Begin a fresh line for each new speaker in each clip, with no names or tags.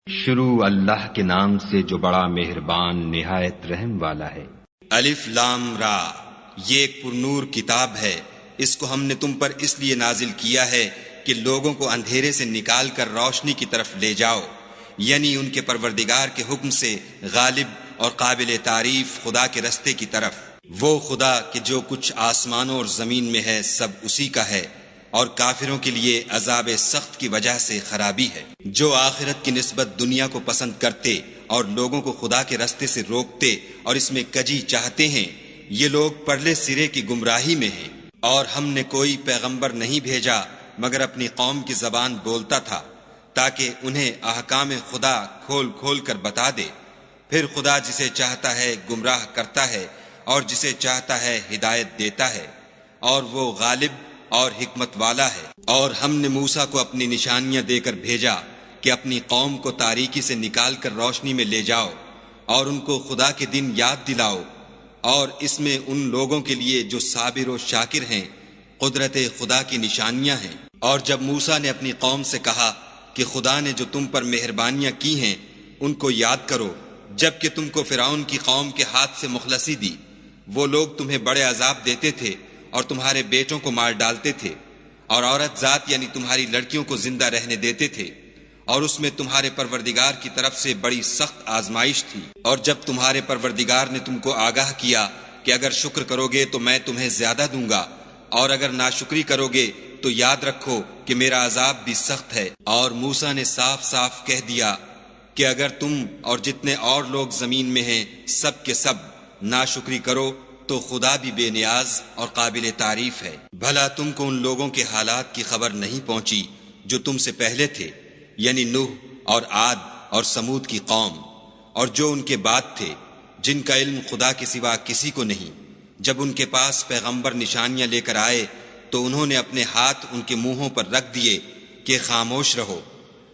شروع اللہ کے نام سے جو بڑا مہربان نہایت رحم والا ہے۔
الف لام را، یہ ایک پرنور کتاب ہے، اس کو ہم نے تم پر اس لیے نازل کیا ہے کہ لوگوں کو اندھیرے سے نکال کر روشنی کی طرف لے جاؤ، یعنی ان کے پروردگار کے حکم سے غالب اور قابل تعریف خدا کے رستے کی طرف۔ وہ خدا کہ جو کچھ آسمانوں اور زمین میں ہے سب اسی کا ہے، اور کافروں کے لیے عذاب سخت کی وجہ سے خرابی ہے۔ جو آخرت کی نسبت دنیا کو پسند کرتے اور لوگوں کو خدا کے رستے سے روکتے اور اس میں کجی چاہتے ہیں، یہ لوگ پرلے سرے کی گمراہی میں ہیں۔ اور ہم نے کوئی پیغمبر نہیں بھیجا مگر اپنی قوم کی زبان بولتا تھا، تاکہ انہیں احکام خدا کھول کھول کر بتا دے۔ پھر خدا جسے چاہتا ہے گمراہ کرتا ہے اور جسے چاہتا ہے ہدایت دیتا ہے، اور وہ غالب اور حکمت والا ہے۔ اور ہم نے موسیٰ کو اپنی نشانیاں دے کر بھیجا کہ اپنی قوم کو تاریکی سے نکال کر روشنی میں لے جاؤ اور ان کو خدا کے دن یاد دلاؤ، اور اس میں ان لوگوں کے لیے جو صابر و شاکر ہیں قدرت خدا کی نشانیاں ہیں۔ اور جب موسیٰ نے اپنی قوم سے کہا کہ خدا نے جو تم پر مہربانیاں کی ہیں ان کو یاد کرو، جب کہ تم کو فرعون کی قوم کے ہاتھ سے مخلصی دی، وہ لوگ تمہیں بڑے عذاب دیتے تھے اور تمہارے بیٹوں کو مار ڈالتے تھے، اور عورت ذات یعنی تمہاری لڑکیوں کو زندہ رہنے دیتے تھے، اور اس میں تمہارے پروردگار کی طرف سے بڑی سخت آزمائش تھی۔ اور جب تمہارے پروردگار نے تم کو آگاہ کیا کہ اگر شکر کرو گے تو میں تمہیں زیادہ دوں گا، اور اگر ناشکری کرو گے تو یاد رکھو کہ میرا عذاب بھی سخت ہے۔ اور موسیٰ نے صاف صاف کہہ دیا کہ اگر تم اور جتنے اور لوگ زمین میں ہیں سب کے سب ناشکری کرو تو خدا بھی بے نیاز اور قابل تعریف ہے۔ بھلا تم کو ان لوگوں کے حالات کی خبر نہیں پہنچی جو تم سے پہلے تھے، یعنی نوح اور عاد اور سمود کی قوم، اور جو ان کے بعد تھے، جن کا علم خدا کے سوا کسی کو نہیں۔ جب ان کے پاس پیغمبر نشانیاں لے کر آئے تو انہوں نے اپنے ہاتھ ان کے منہوں پر رکھ دیے کہ خاموش رہو،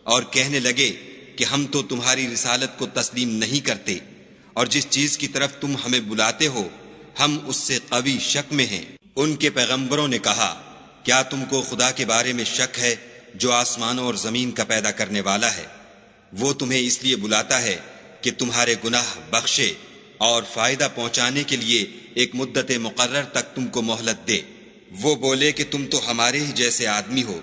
اور کہنے لگے کہ ہم تو تمہاری رسالت کو تسلیم نہیں کرتے، اور جس چیز کی طرف تم ہمیں بلاتے ہو ہم اس سے قوی شک میں ہیں۔ ان کے پیغمبروں نے کہا، کیا تم کو خدا کے بارے میں شک ہے جو آسمانوں اور زمین کا پیدا کرنے والا ہے؟ وہ تمہیں اس لیے بلاتا ہے کہ تمہارے گناہ بخشے اور فائدہ پہنچانے کے لیے ایک مدت مقرر تک تم کو مہلت دے۔ وہ بولے کہ تم تو ہمارے ہی جیسے آدمی ہو،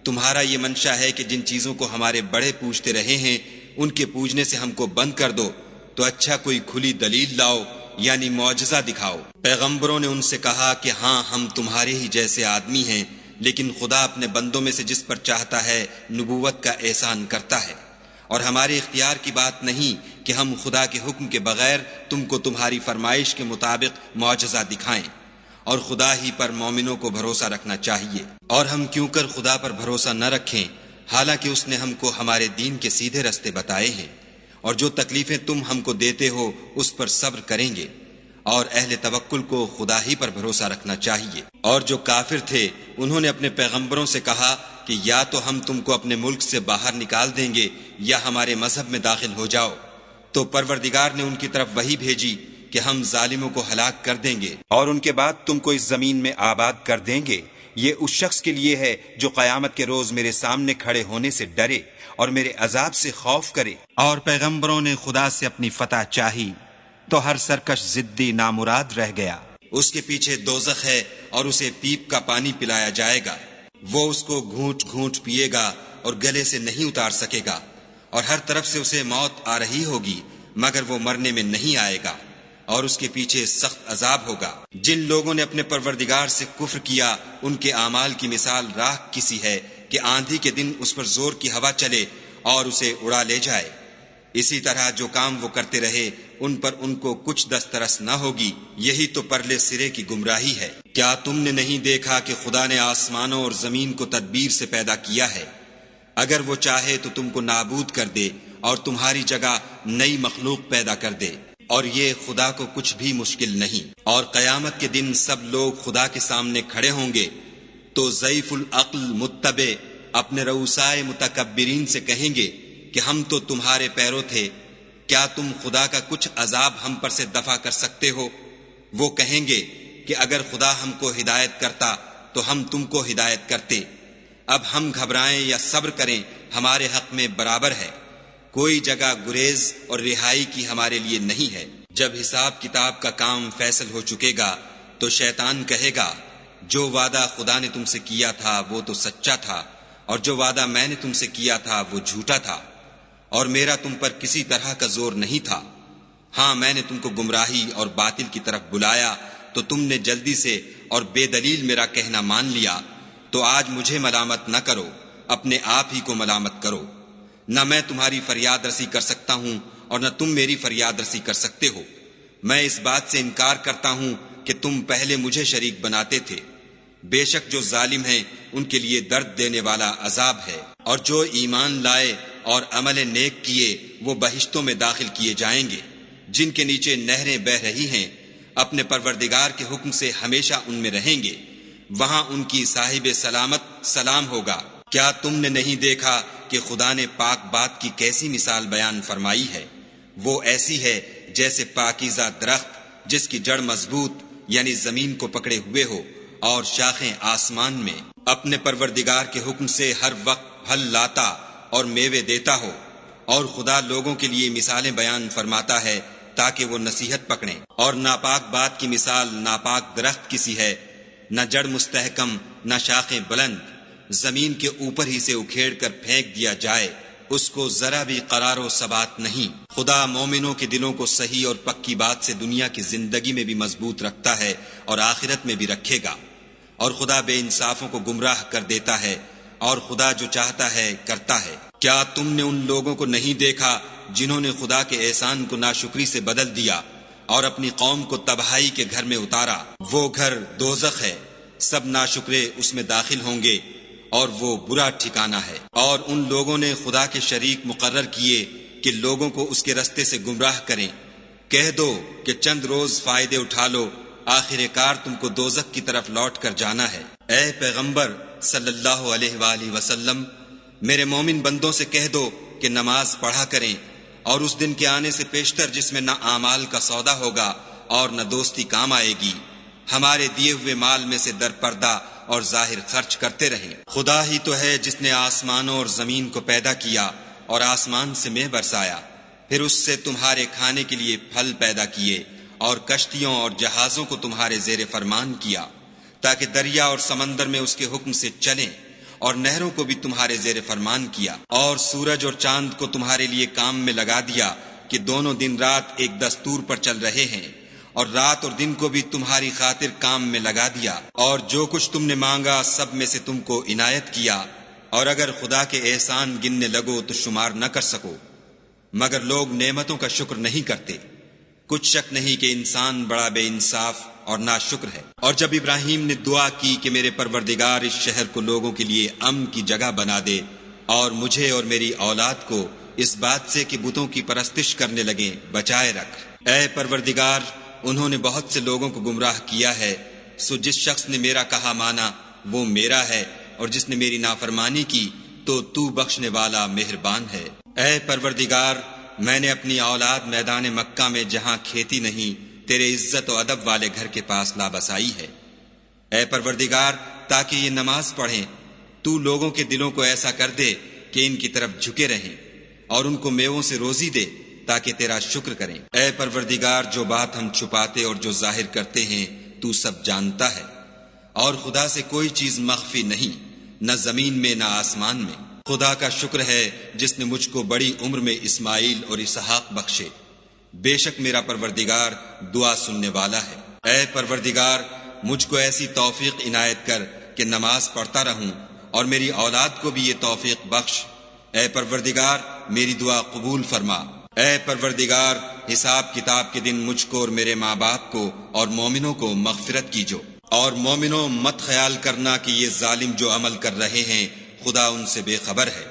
تمہارا یہ منشا ہے کہ جن چیزوں کو ہمارے بڑے پوجتے رہے ہیں ان کے پوجنے سے ہم کو بند کر دو، تو اچھا کوئی کھلی دلیل لاؤ یعنی معجزہ دکھاؤ۔ پیغمبروں نے ان سے کہا کہ ہاں ہم تمہارے ہی جیسے آدمی ہیں، لیکن خدا اپنے بندوں میں سے جس پر چاہتا ہے نبوت کا احسان کرتا ہے، اور ہمارے اختیار کی بات نہیں کہ ہم خدا کے حکم کے بغیر تم کو تمہاری فرمائش کے مطابق معجزہ دکھائیں، اور خدا ہی پر مومنوں کو بھروسہ رکھنا چاہیے۔ اور ہم کیوں کر خدا پر بھروسہ نہ رکھیں حالانکہ اس نے ہم کو ہمارے دین کے سیدھے رستے بتائے ہیں، اور جو تکلیفیں تم ہم کو دیتے ہو اس پر صبر کریں گے، اور اہل توکل کو خدا ہی پر بھروسہ رکھنا چاہیے۔ اور جو کافر تھے انہوں نے اپنے پیغمبروں سے کہا کہ یا تو ہم تم کو اپنے ملک سے باہر نکال دیں گے یا ہمارے مذہب میں داخل ہو جاؤ، تو پروردگار نے ان کی طرف وحی بھیجی کہ ہم ظالموں کو ہلاک کر دیں گے اور ان کے بعد تم کو اس زمین میں آباد کر دیں گے۔ یہ اس شخص کے لیے ہے جو قیامت کے روز میرے سامنے کھڑے ہونے سے ڈرے اور میرے عذاب سے خوف کرے۔ اور پیغمبروں نے خدا سے اپنی فتح چاہی تو ہر سرکش ضدی نامراد رہ گیا۔ اس کے پیچھے دوزخ ہے اور اسے پیپ کا پانی پلایا جائے گا، وہ اس کو گھونٹ گھونٹ پیے گا اور گلے سے نہیں اتار سکے گا، اور ہر طرف سے اسے موت آ رہی ہوگی مگر وہ مرنے میں نہیں آئے گا، اور اس کے پیچھے سخت عذاب ہوگا۔ جن لوگوں نے اپنے پروردگار سے کفر کیا ان کے اعمال کی مثال راکھ کسی ہے کہ آندھی کے دن اس پر زور کی ہوا چلے اور اسے اڑا لے جائے۔ اسی طرح جو کام وہ کرتے رہے ان پر ان کو کچھ دسترس نہ ہوگی، یہی تو پرلے سرے کی گمراہی ہے۔ کیا تم نے نہیں دیکھا کہ خدا نے آسمانوں اور زمین کو تدبیر سے پیدا کیا ہے؟ اگر وہ چاہے تو تم کو نابود کر دے اور تمہاری جگہ نئی مخلوق پیدا کر دے، اور یہ خدا کو کچھ بھی مشکل نہیں۔ اور قیامت کے دن سب لوگ خدا کے سامنے کھڑے ہوں گے تو ضعیف العقل متبع اپنے رؤسائے متکبرین سے کہیں گے کہ ہم تو تمہارے پیرو تھے، کیا تم خدا کا کچھ عذاب ہم پر سے دفع کر سکتے ہو؟ وہ کہیں گے کہ اگر خدا ہم کو ہدایت کرتا تو ہم تم کو ہدایت کرتے، اب ہم گھبرائیں یا صبر کریں ہمارے حق میں برابر ہے، کوئی جگہ گریز اور رہائی کی ہمارے لیے نہیں ہے۔ جب حساب کتاب کا کام فیصل ہو چکے گا تو شیطان کہے گا جو وعدہ خدا نے تم سے کیا تھا وہ تو سچا تھا، اور جو وعدہ میں نے تم سے کیا تھا وہ جھوٹا تھا، اور میرا تم پر کسی طرح کا زور نہیں تھا۔ ہاں میں نے تم کو گمراہی اور باطل کی طرف بلایا تو تم نے جلدی سے اور بے دلیل میرا کہنا مان لیا، تو آج مجھے ملامت نہ کرو، اپنے آپ ہی کو ملامت کرو۔ نہ میں تمہاری فریاد رسی کر سکتا ہوں اور نہ تم میری فریاد رسی کر سکتے ہو۔ میں اس بات سے انکار کرتا ہوں کہ تم پہلے مجھے شریک بناتے تھے۔ بے شک جو ظالم ہیں ان کے لیے درد دینے والا عذاب ہے، اور جو ایمان لائے اور عمل نیک کیے وہ بہشتوں میں داخل کیے جائیں گے جن کے نیچے نہریں بہہ رہی ہیں، اپنے پروردگار کے حکم سے ہمیشہ ان میں رہیں گے، وہاں ان کی صاحب سلامت سلام ہوگا۔ کیا تم نے نہیں دیکھا کہ خدا نے پاک بات کی کیسی مثال بیان فرمائی ہے؟ وہ ایسی ہے جیسے پاکیزہ درخت جس کی جڑ مضبوط یعنی زمین کو پکڑے ہوئے ہو اور شاخیں آسمان میں، اپنے پروردگار کے حکم سے ہر وقت پھل لاتا اور میوے دیتا ہو۔ اور خدا لوگوں کے لیے مثالیں بیان فرماتا ہے تاکہ وہ نصیحت پکڑیں۔ اور ناپاک بات کی مثال ناپاک درخت کی سی ہے، نہ جڑ مستحکم نہ شاخیں بلند، زمین کے اوپر ہی سے اکھیڑ کر پھینک دیا جائے، اس کو ذرا بھی قرار و ثبات نہیں۔ خدا مومنوں کے دلوں کو صحیح اور پکی بات سے دنیا کی زندگی میں بھی مضبوط رکھتا ہے اور آخرت میں بھی رکھے گا، اور خدا بے انصافوں کو گمراہ کر دیتا ہے، اور خدا جو چاہتا ہے کرتا ہے۔ کیا تم نے ان لوگوں کو نہیں دیکھا جنہوں نے خدا کے احسان کو ناشکری سے بدل دیا اور اپنی قوم کو تباہی کے گھر میں اتارا؟ وہ گھر دوزخ ہے، سب ناشکرے اس میں داخل ہوں گے، اور وہ برا ٹھکانہ ہے۔ اور ان لوگوں نے خدا کے شریک مقرر کیے کہ لوگوں کو اس کے رستے سے گمراہ کریں۔ کہہ دو کہ چند روز فائدے اٹھا لو، آخر کار تم کو دوزخ کی طرف لوٹ کر جانا ہے۔ اے پیغمبر صلی اللہ علیہ وآلہ وسلم، میرے مومن بندوں سے کہہ دو کہ نماز پڑھا کریں، اور اس دن کے آنے سے پیشتر جس میں نہ اعمال کا سودا ہوگا اور نہ دوستی کام آئے گی، ہمارے دیے ہوئے مال میں سے در پردہ اور ظاہر خرچ کرتے رہیں۔ خدا ہی تو ہے جس نے آسمانوں اور زمین کو پیدا کیا اور آسمان سے مے برسایا، پھر اس سے تمہارے کھانے کے لیے پھل پیدا کیے، اور کشتیوں اور جہازوں کو تمہارے زیر فرمان کیا تاکہ دریا اور سمندر میں اس کے حکم سے چلیں، اور نہروں کو بھی تمہارے زیر فرمان کیا، اور سورج اور چاند کو تمہارے لیے کام میں لگا دیا کہ دونوں دن رات ایک دستور پر چل رہے ہیں، اور رات اور دن کو بھی تمہاری خاطر کام میں لگا دیا، اور جو کچھ تم نے مانگا سب میں سے تم کو عنایت کیا، اور اگر خدا کے احسان گننے لگو تو شمار نہ کر سکو، مگر لوگ نعمتوں کا شکر نہیں کرتے۔ کچھ شک نہیں کہ انسان بڑا بے انصاف اور ناشکر ہے۔ اور جب ابراہیم نے دعا کی کہ میرے پروردگار اس شہر کو لوگوں کے لیے امن کی جگہ بنا دے، اور مجھے اور میری اولاد کو اس بات سے کہ بتوں کی پرستش کرنے لگیں بچائے رکھ۔ اے پروردگار، انہوں نے بہت سے لوگوں کو گمراہ کیا ہے، سو جس شخص نے میرا کہا مانا وہ میرا ہے، اور جس نے میری نافرمانی کی تو بخشنے والا مہربان ہے۔ اے پروردگار، میں نے اپنی اولاد میدان مکہ میں جہاں کھیتی نہیں تیرے عزت و ادب والے گھر کے پاس لابسائی ہے۔ اے پروردگار، تاکہ یہ نماز پڑھیں، تو لوگوں کے دلوں کو ایسا کر دے کہ ان کی طرف جھکے رہیں، اور ان کو میووں سے روزی دے تاکہ تیرا شکر کریں۔ اے پروردگار، جو بات ہم چھپاتے اور جو ظاہر کرتے ہیں تو سب جانتا ہے، اور خدا سے کوئی چیز مخفی نہیں، نہ زمین میں نہ آسمان میں۔ خدا کا شکر ہے جس نے مجھ کو بڑی عمر میں اسماعیل اور اسحاق بخشے، بے شک میرا پروردگار دعا سننے والا ہے۔ اے پروردگار، مجھ کو ایسی توفیق عنایت کر کہ نماز پڑھتا رہوں، اور میری اولاد کو بھی یہ توفیق بخش۔ اے پروردگار، میری دعا قبول فرما۔ اے پروردگار، حساب کتاب کے دن مجھ کو اور میرے ماں باپ کو اور مومنوں کو مغفرت کیجو۔ اور مومنوں، مت خیال کرنا کہ یہ ظالم جو عمل کر رہے ہیں خدا ان سے بے خبر ہے،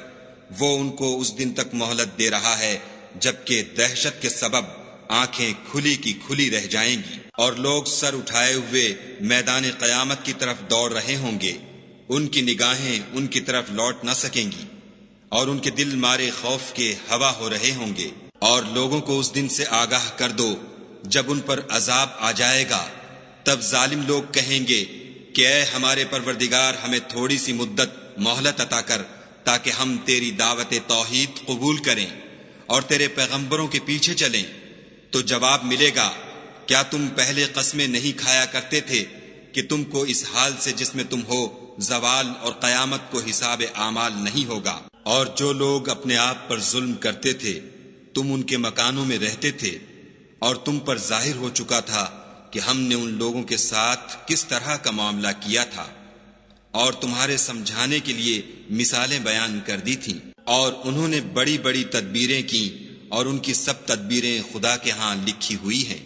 وہ ان کو اس دن تک مہلت دے رہا ہے جبکہ دہشت کے سبب آنکھیں کھلی کی کھلی رہ جائیں گی، اور لوگ سر اٹھائے ہوئے میدان قیامت کی طرف دوڑ رہے ہوں گے، ان کی نگاہیں ان کی طرف لوٹ نہ سکیں گی، اور ان کے دل مارے خوف کے ہوا ہو رہے ہوں گے۔ اور لوگوں کو اس دن سے آگاہ کر دو جب ان پر عذاب آ جائے گا، تب ظالم لوگ کہیں گے کہ اے ہمارے پروردگار، ہمیں تھوڑی سی مدت مہلت عطا کر تاکہ ہم تیری دعوت توحید قبول کریں اور تیرے پیغمبروں کے پیچھے چلیں تو جواب ملے گا کیا تم پہلے قسمیں نہیں کھایا کرتے تھے کہ تم کو اس حال سے جس میں تم ہو زوال اور قیامت کو حساب اعمال نہیں ہوگا؟ اور جو لوگ اپنے آپ پر ظلم کرتے تھے تم ان کے مکانوں میں رہتے تھے اور تم پر ظاہر ہو چکا تھا کہ ہم نے ان لوگوں کے ساتھ کس طرح کا معاملہ کیا تھا، اور تمہارے سمجھانے کے لیے مثالیں بیان کر دی تھیں، اور انہوں نے بڑی بڑی تدبیریں کی اور ان کی سب تدبیریں خدا کے ہاں لکھی ہوئی ہیں۔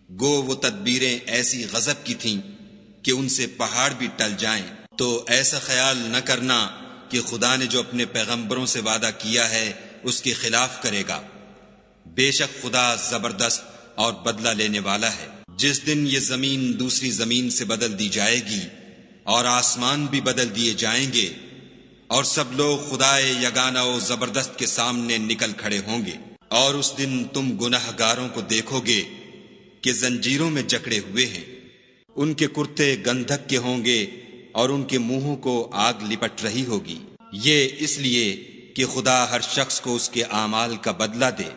گو وہ تدبیریں ایسی غضب کی تھیں کہ ان سے پہاڑ بھی ٹل جائیں، تو ایسا خیال نہ کرنا کہ خدا نے جو اپنے پیغمبروں سے وعدہ کیا ہے اس کے خلاف کرے گا۔ بے شک خدا زبردست اور بدلہ لینے والا ہے۔ جس دن یہ زمین دوسری زمین سے بدل دی جائے گی اور آسمان بھی بدل دیے جائیں گے اور سب لوگ خدائے یگانہ و زبردست کے سامنے نکل کھڑے ہوں گے، اور اس دن تم گناہ گاروں کو دیکھو گے کہ زنجیروں میں جکڑے ہوئے ہیں، ان کے کرتے گندھک کے ہوں گے اور ان کے منہوں کو آگ لپٹ رہی ہوگی۔ یہ اس لیے کہ خدا ہر شخص کو اس کے اعمال کا بدلہ دے،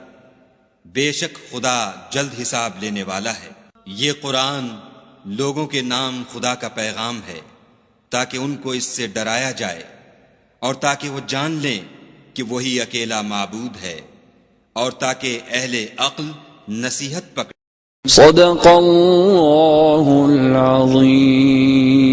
بے شک خدا جلد حساب لینے والا ہے۔ یہ قرآن لوگوں کے نام خدا کا پیغام ہے تاکہ ان کو اس سے ڈرایا جائے اور تاکہ وہ جان لیں کہ وہی اکیلا معبود ہے، اور تاکہ اہل عقل نصیحت پکڑیں۔
صدق اللہ العظیم۔